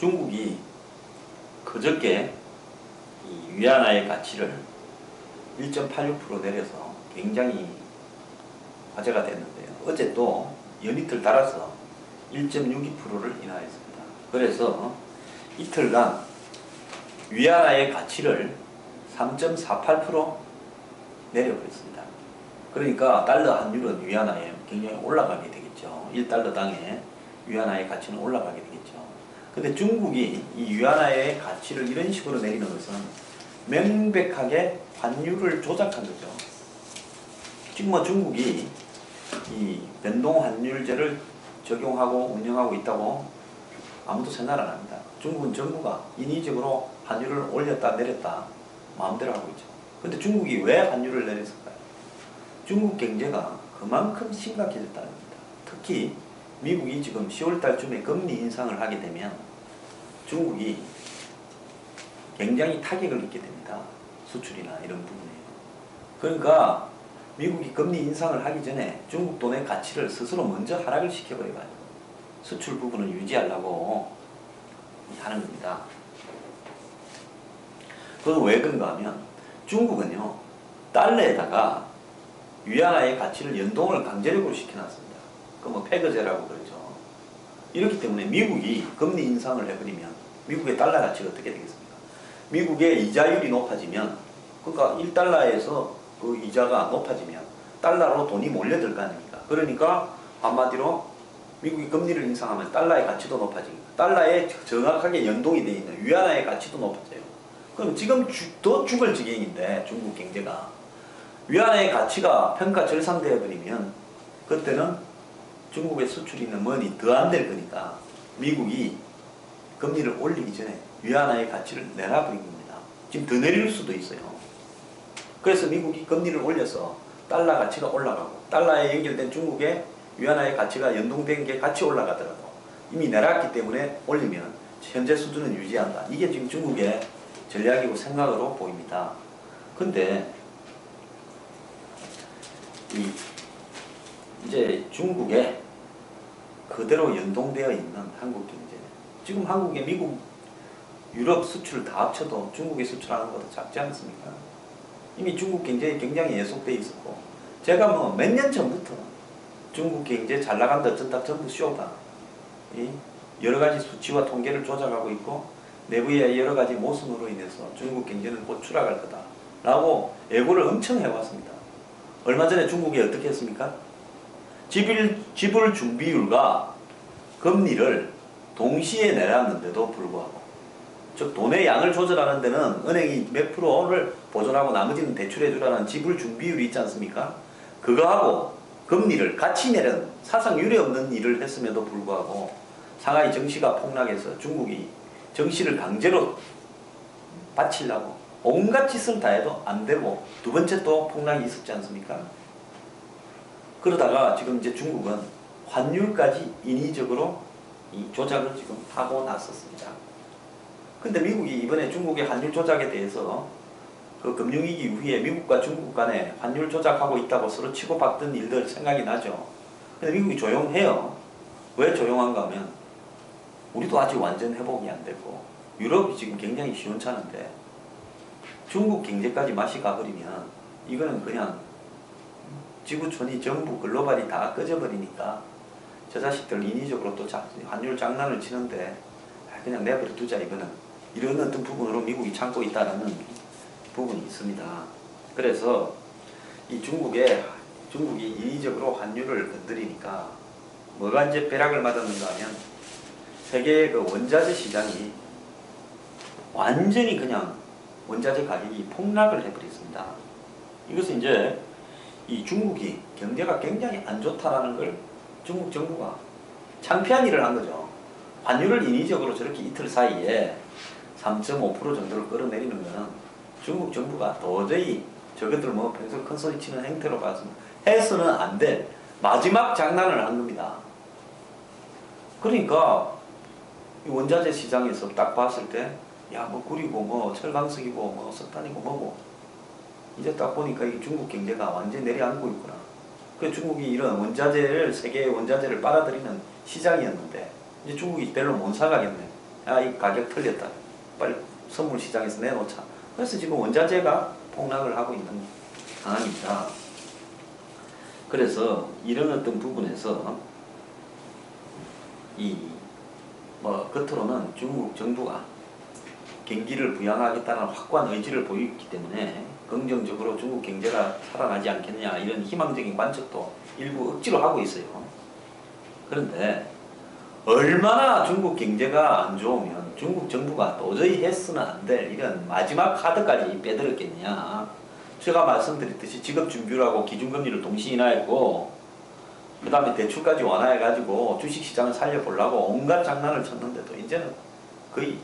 중국이 그저께 이 위안화의 가치를 1.86% 내려서 굉장히 화제가 됐는데요. 어제 또 연이틀 달아서 1.62%를 인하했습니다. 그래서 이틀간 위안화의 가치를 3.48% 내려버렸습니다. 그러니까 달러 환율은 위안화에 굉장히 올라가게 되겠죠. 1달러당에 위안화의 가치는 올라가게 되겠죠. 근데 중국이 이 위안화의 가치를 이런 식으로 내리는 것은 명백하게 환율을 조작한 거죠. 지금 뭐 중국이 이 변동 환율제를 적용하고 운영하고 있다고 아무도 생각을 안 합니다. 중국은 정부가 인위적으로 환율을 올렸다 내렸다 마음대로 하고 있죠. 근데 중국이 왜 환율을 내렸을까요? 중국 경제가 그만큼 심각해졌다는 겁니다. 특히 미국이 지금 10월달쯤에 금리 인상을 하게 되면 중국이 굉장히 타격을 입게 됩니다. 수출이나 이런 부분에. 그러니까 미국이 금리 인상을 하기 전에 중국 돈의 가치를 스스로 먼저 하락을 시켜버려가지고 수출 부분을 유지하려고 하는 겁니다. 그건 왜 그런가 하면 중국은요 달러에다가 위안화의 가치를 연동을 강제력으로 시켜놨습니다. 그 뭐 페그제라고 그러죠. 이렇기 때문에 미국이 금리 인상을 해버리면 미국의 달러 가치가 어떻게 되겠습니까? 미국의 이자율이 높아지면 그러니까 1달러에서 그 이자가 높아지면 달러로 돈이 몰려들 거 아닙니까? 그러니까 한마디로 미국이 금리를 인상하면 달러의 가치도 높아집니다. 달러에 정확하게 연동이 되어 있는 위안화의 가치도 높아져요. 그럼 지금 더 죽을 지경인데 중국 경제가 위안화의 가치가 평가 절상되어 버리면 그때는 중국의 수출이는 뭐니 더 안 될 거니까 미국이 금리를 올리기 전에 위안화의 가치를 내놔버린 겁니다. 지금 더 내릴 수도 있어요. 그래서 미국이 금리를 올려서 달러 가치가 올라가고 달러에 연결된 중국의 위안화의 가치가 연동된 게 같이 올라가더라도 이미 내놨기 때문에 올리면 현재 수준은 유지한다. 이게 지금 중국의 전략이고 생각으로 보입니다. 근데 이제 중국에 그대로 연동되어 있는 한국 경제. 지금 한국의 미국, 유럽 수출 다 합쳐도 중국이 수출하는 것보다 작지 않습니까? 이미 중국 경제에 굉장히 예속되어 있었고 제가 뭐 몇 년 전부터 중국 경제 잘 나간다 어쩐다 전부 쇼다. 여러 가지 수치와 통계를 조작하고 있고 내부의 여러 가지 모순으로 인해서 중국 경제는 곧 추락할 거다 라고 예고를 엄청 해왔습니다. 얼마 전에 중국이 어떻게 했습니까? 지불 준비율과 금리를 동시에 내놨는데도 불구하고 즉 돈의 양을 조절하는 데는 은행이 몇 프로를 보존하고 나머지는 대출해주라는 지불 준비율이 있지 않습니까? 그거하고 금리를 같이 내는 사상 유례없는 일을 했음에도 불구하고 상하이 정시가 폭락해서 중국이 정시를 강제로 바치려고 온갖 짓을 다 해도 안 되고 두 번째 또 폭락이 있었지 않습니까? 그러다가 지금 이제 중국은 환율까지 인위적으로 이 조작을 지금 하고 났었습니다. 근데 미국이 이번에 중국의 환율 조작에 대해서 그 금융위기 이후에 미국과 중국 간에 환율 조작하고 있다고 서로 치고받던 일들 생각이 나죠. 근데 미국이 조용해요. 왜 조용한가 하면 우리도 아직 완전 회복이 안 되고 유럽이 지금 굉장히 시원찮은데 중국 경제까지 맛이 가버리면 이거는 그냥 지구촌이 전부 글로벌이 다 꺼져버리니까 저 자식들 인위적으로 또 환율 장난을 치는데 그냥 내버려 두자 이거는 이런 어떤 부분으로 미국이 참고 있다는 부분이 있습니다. 그래서 이 중국이 인위적으로 환율을 건드리니까 뭐가 이제 벼락을 맞았는가 하면 세계의 그 원자재 시장이 완전히 그냥 원자재 가격이 폭락을 해버렸습니다. 이것은 이제 이 중국이 경제가 굉장히 안 좋다라는 걸 중국 정부가 창피한 일을 한 거죠. 환율을 인위적으로 저렇게 이틀 사이에 3.5% 정도를 끌어내리는 것은 중국 정부가 도저히 저것들 뭐 평소 큰 소리 치는 행태로 봐서는 해서는 안 될 마지막 장난을 한 겁니다. 그러니까 이 원자재 시장에서 딱 봤을 때 야 뭐 구리고 뭐 철강석이고 뭐 석탄이고 뭐고 이제 딱 보니까 이 중국 경제가 완전히 내려앉고 있구나. 그 중국이 이런 원자재를 세계의 원자재를 빨아들이는 시장이었는데 이제 중국이 별로 못 사가겠네. 야, 이 가격 틀렸다. 빨리 선물 시장에서 내놓자. 그래서 지금 원자재가 폭락을 하고 있는 상황입니다. 그래서 이런 어떤 부분에서 겉으로는 중국 정부가 경기를 부양하겠다는 확고한 의지를 보이기 때문에 긍정적으로 중국 경제가 살아나지 않겠느냐 이런 희망적인 관측도 일부 억지로 하고 있어요. 그런데 얼마나 중국 경제가 안 좋으면 중국 정부가 도저히 해서는 안 될 이런 마지막 카드까지 빼들었겠냐. 제가 말씀드렸듯이 직업준비라고 기준금리를 동시에 인하했고 그 다음에 대출까지 완화해가지고 주식시장을 살려보려고 온갖 장난을 쳤는데도 이제는 거의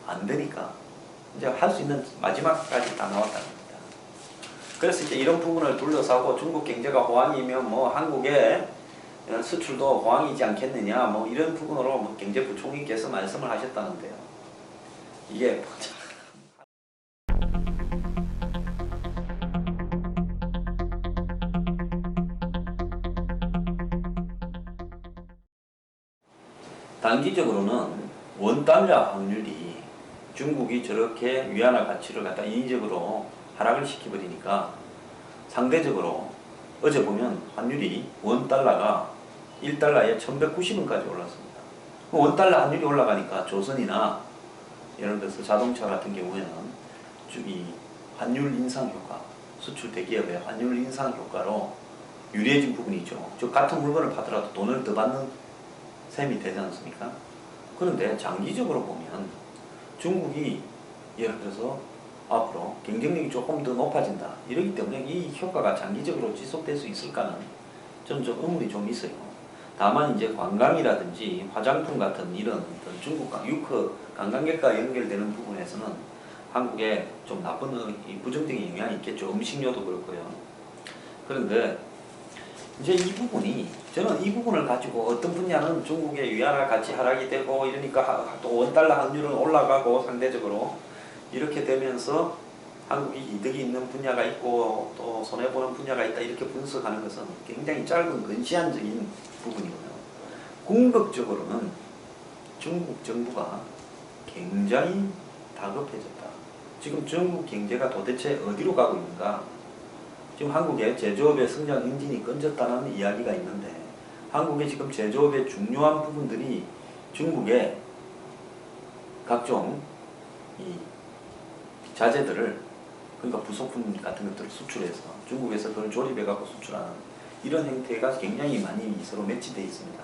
안 되니까 이제 할 수 있는 마지막까지 다 나왔다는 겁니다. 그래서 이제 이런 부분을 둘러싸고 중국 경제가 호황이면 뭐 한국의 수출도 호황이지 않겠느냐 뭐 이런 부분으로 뭐 경제부총리께서 말씀을 하셨다는데요. 이게 단기적으로는 원달러 환율이 중국이 저렇게 위안화 가치를 갖다 인위적으로 하락을 시켜버리니까 상대적으로 어제 보면 환율이 원달러가 1달러에 1190원까지 올랐습니다. 원달러 환율이 올라가니까 조선이나 예를 들어서 자동차 같은 경우에는 이 환율 인상 효과, 수출 대기업의 환율 인상 효과로 유리해진 부분이 있죠. 즉 같은 물건을 팔더라도 돈을 더 받는 셈이 되지 않습니까? 그런데 장기적으로 보면 중국이 예를 들어서 앞으로 경쟁력이 조금 더 높아진다. 이러기 때문에 이 효과가 장기적으로 지속될 수 있을까는 좀 의문이 좀 있어요. 다만 이제 관광이라든지 화장품 같은 이런 어떤 중국 유커 관광객과 연결되는 부분에서는 한국에 좀 나쁜 부정적인 영향이 있겠죠. 음식료도 그렇고요. 그런데 이제 이 부분이 저는 이 부분을 가지고 어떤 분야는 중국의 위안화 가치 하락이 되고 이러니까 또 원달러 환율은 올라가고 상대적으로 이렇게 되면서 한국이 이득이 있는 분야가 있고 또 손해보는 분야가 있다 이렇게 분석하는 것은 굉장히 짧은 근시안적인 부분이고요. 궁극적으로는 중국 정부가 굉장히 다급해졌다. 지금 중국 경제가 도대체 어디로 가고 있는가? 지금 한국의 제조업의 성장 엔진이 끊졌다는 이야기가 있는데 한국의 지금 제조업의 중요한 부분들이 중국의 각종 이 자재들을 그러니까 부속품 같은 것들을 수출해서 중국에서 그걸 조립해갖고 수출하는 이런 행태가 굉장히 많이 서로 매치되어 있습니다.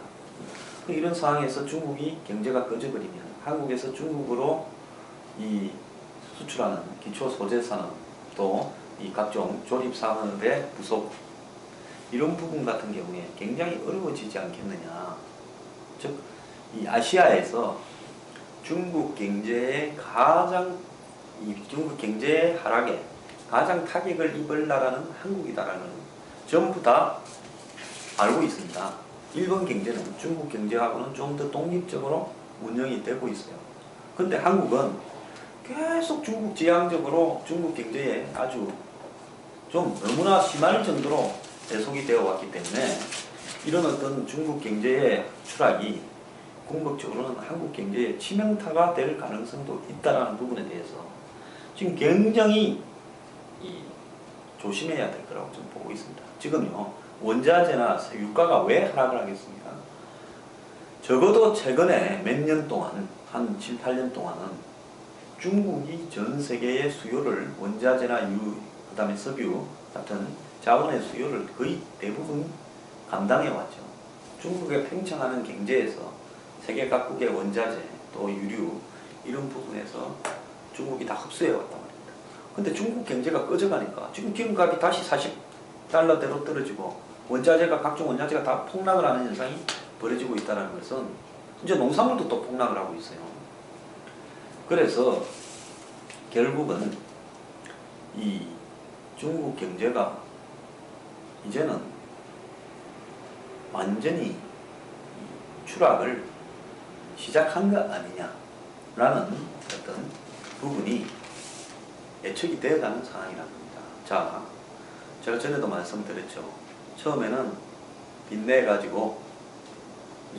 이런 상황에서 중국이 경제가 꺼져버리면 한국에서 중국으로 이 수출하는 기초 소재 산업 또 이 각종 조립 산업의 부속 이런 부분 같은 경우에 굉장히 어려워지지 않겠느냐. 즉 이 아시아에서 중국 경제의 중국 경제의 하락에 가장 타격을 입을 나라는 한국이다라는 전부 다 알고 있습니다. 일본 경제는 중국 경제하고는 좀 더 독립적으로 운영이 되고 있어요. 근데 한국은 계속 중국 지향적으로 중국 경제에 아주 좀 너무나 심할 정도로 배속이 되어 왔기 때문에 이런 어떤 중국 경제의 추락이 궁극적으로는 한국 경제에 치명타가 될 가능성도 있다는 부분에 대해서 지금 굉장히 조심해야 될 거라고 좀 보고 있습니다. 지금요 원자재나 유가가 왜 하락을 하겠습니까? 적어도 최근에 몇 년 동안 한 7, 8년 동안은 중국이 전 세계의 수요를 원자재나 그 다음에 석유 같은 자원의 수요를 거의 대부분 감당해 왔죠. 중국의 팽창하는 경제에서 세계 각국의 원자재 또 유류 이런 부분에서 중국이 다 흡수해 왔단 말입니다. 근데 중국 경제가 꺼져가니까 지금 기름값이 다시 40달러대로 떨어지고 원자재가 각종 원자재가 다 폭락을 하는 현상이 벌어지고 있다는 것은 이제 농산물도 또 폭락을 하고 있어요. 그래서 결국은 이 중국 경제가 이제는 완전히 추락을 시작한 것 아니냐라는 어떤 부분이 예측이 되어가는 상황이라는 겁니다. 자, 제가 전에도 말씀드렸죠. 처음에는 빚내가지고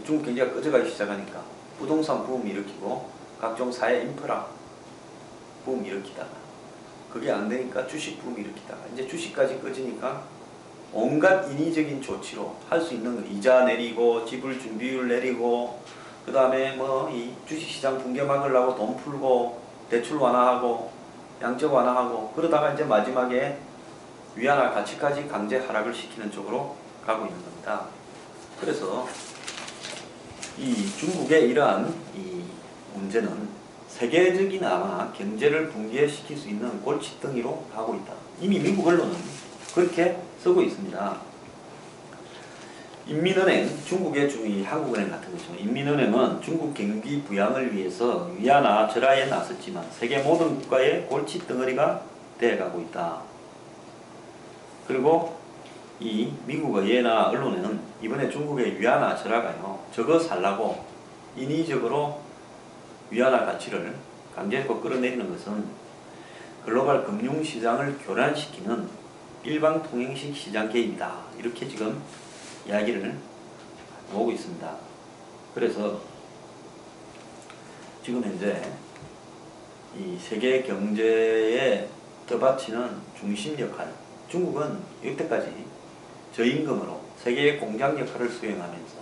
중국 경제가 꺼져가기 시작하니까 부동산 붐을 일으키고 각종 사회 인프라 붐 일으키다가 그게 안 되니까 주식 붐 일으키다가 이제 주식까지 꺼지니까 온갖 인위적인 조치로 할 수 있는 거 이자 내리고 지불 준비율 내리고 그 다음에 뭐 이 주식시장 붕괴 막으려고 돈 풀고 대출 완화하고 양적 완화하고 그러다가 이제 마지막에 위안화 가치까지 강제 하락을 시키는 쪽으로 가고 있는 겁니다. 그래서 이 중국의 이러한 이 문제는 세계적인 아마 경제를 붕괴시킬 수 있는 골칫덩이로 가고 있다. 이미 미국 언론은 그렇게 쓰고 있습니다. 인민은행, 중국의 한국은행 같은 거죠. 인민은행은 중국 경기 부양을 위해서 위안화 절하에 나섰지만 세계 모든 국가의 골칫덩어리가 되어가고 있다. 그리고 이 미국의 예나 언론에는 이번에 중국의 위안화 절하가요, 저거 살라고 인위적으로 위안화 가치를 강제적으로 끌어내리는 것은 글로벌 금융시장을 교란시키는 일방통행식 시장 개입이다. 이렇게 지금 이야기를 오고 있습니다. 그래서 지금 현재 이 세계 경제에 떠받치는 중심 역할, 중국은 이때까지 저임금으로 세계의 공장 역할을 수행하면서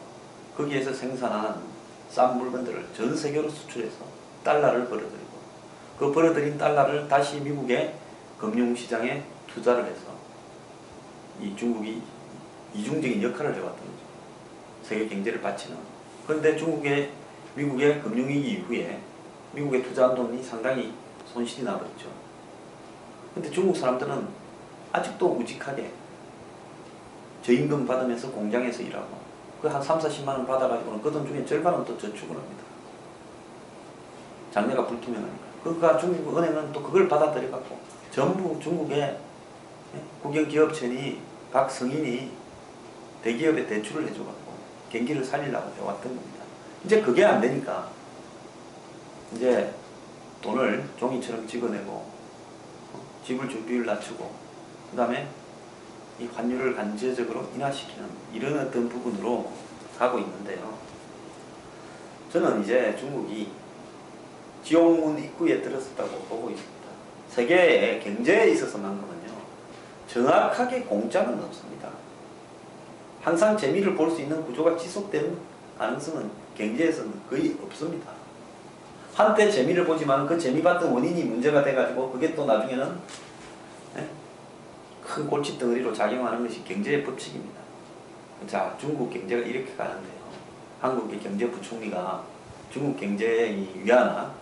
거기에서 생산한 싼 물건들을 전 세계로 수출해서 달러를 벌어들이고 그 벌어들인 달러를 다시 미국의 금융시장에 투자를 해서 이 중국이 이중적인 역할을 해왔던 거죠. 세계 경제를 받치는. 그런데 미국의 금융위기 이후에 미국에 투자한 돈이 상당히 손실이 나버렸죠. 근데 중국 사람들은 아직도 우직하게 저임금 받으면서 공장에서 일하고 그 한 3, 40만 원 받아가지고는 그 돈 중에 절반은 또 저축을 합니다. 장래가 불투명하니까. 그러니까 중국 은행은 또 그걸 받아들여갖고 전부 중국의 국영기업체니 각 성인이 대기업에 대출을 해줘갖고 경기를 살리려고 해왔던 겁니다. 이제 그게 안 되니까 이제 돈을 종이처럼 찍어내고 지불 준비율 낮추고 그 다음에 이 환율을 간접적으로 인하시키는 이런 어떤 부분으로 가고 있는데요. 저는 이제 중국이 지옥문 입구에 들었었다고 보고 있습니다. 세계의 경제에 있어서만큼은요, 정확하게 공짜는 없습니다. 항상 재미를 볼 수 있는 구조가 지속되는 가능성은 경제에서는 거의 없습니다. 한때 재미를 보지만 그 재미봤던 원인이 문제가 돼가지고 그게 또 나중에는 큰 골칫덩어리로 작용하는 것이 경제의 법칙입니다. 자, 중국 경제가 이렇게 가는데요. 한국의 경제부총리가 중국 경제의 이 위안화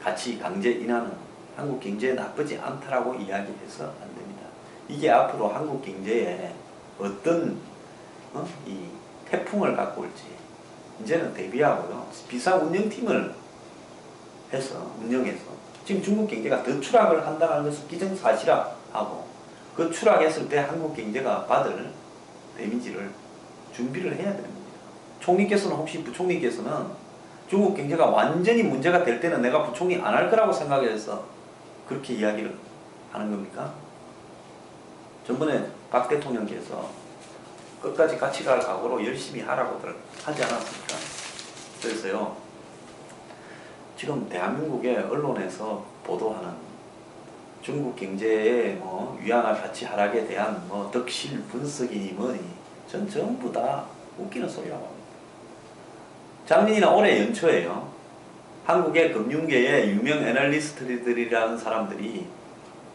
가치 강제 인하는 한국 경제에 나쁘지 않다라고 이야기해서 안 됩니다. 이게 앞으로 한국 경제에 어떤 이 태풍을 갖고 올지 이제는 대비하고요. 비상 운영팀을 해서 운영해서 지금 중국 경제가 더 추락을 한다는 것을 기정사실화하고 그 추락했을 때 한국 경제가 받을 데미지를 준비를 해야 되는 겁니다. 총리께서는 혹시 부총리께서는 중국 경제가 완전히 문제가 될 때는 내가 부총리 안 할 거라고 생각해서 그렇게 이야기를 하는 겁니까? 전번에 박 대통령께서 끝까지 같이 갈 각오로 열심히 하라고들 하지 않았습니까? 그래서요, 지금 대한민국의 언론에서 보도하는 중국 경제의 뭐 위안화 가치 하락에 대한 뭐 덕실 분석이니 뭐니 전 전부 다 웃기는 소리라고 합니다. 작년이나 올해 연초에요, 한국의 금융계의 유명 애널리스트들이라는 사람들이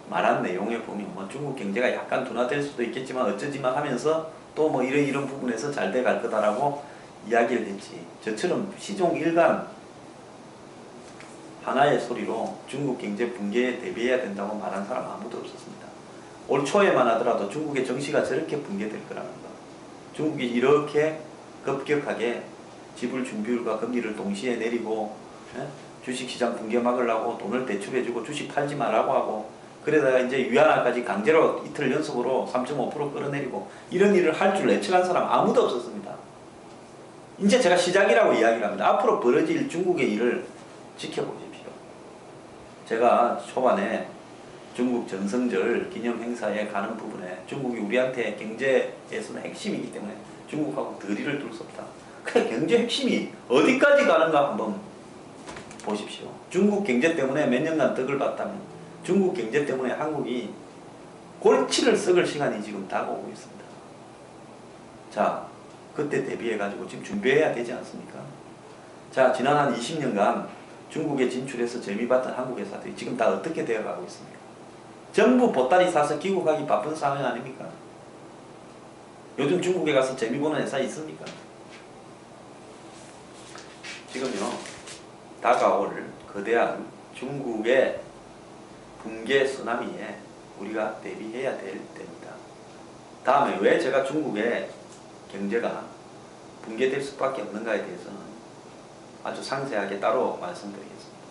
말한 내용에 보면 뭐 중국 경제가 약간 둔화될 수도 있겠지만 어쩌지만 하면서 또 뭐 이런 부분에서 잘 돼 갈 거다라고 이야기를 했지, 저처럼 시종 일관 하나의 소리로 중국 경제 붕괴에 대비해야 된다고 말한 사람 아무도 없었습니다. 올 초에만 하더라도 중국의 정시가 저렇게 붕괴될 거라는 거, 중국이 이렇게 급격하게 지불 준비율과 금리를 동시에 내리고 주식시장 붕괴 막으려고 돈을 대출해주고 주식 팔지 말라고 하고 그러다가 이제 위안화까지 강제로 이틀 연속으로 3.5% 끌어내리고 이런 일을 할 줄 예측한 사람 아무도 없었습니다. 이제 제가 시작이라고 이야기를 합니다. 앞으로 벌어질 중국의 일을 지켜보십시오. 제가 초반에 중국 정성절 기념행사에 가는 부분에 중국이 우리한테 경제에서는 핵심이기 때문에 중국하고 덜이를 둘 수 없다. 그 경제 핵심이 어디까지 가는가 한번 보십시오. 중국 경제 때문에 몇 년간 덕을 봤다면 중국 경제 때문에 한국이 골치를 썩을 시간이 지금 다가오고 있습니다. 자, 그때 대비해가지고 지금 준비해야 되지 않습니까? 자, 지난 한 20년간 중국에 진출해서 재미봤던 한국 회사들이 지금 다 어떻게 되어가고 있습니까? 전부 보따리 사서 귀국하기 바쁜 상황 아닙니까? 요즘 중국에 가서 재미 보는 회사 있습니까? 지금요, 다가올 거대한 중국의 붕괴 쓰나미에 우리가 대비해야 될 때입니다. 다음에 왜 제가 중국의 경제가 붕괴될 수밖에 없는가에 대해서는 아주 상세하게 따로 말씀드리겠습니다.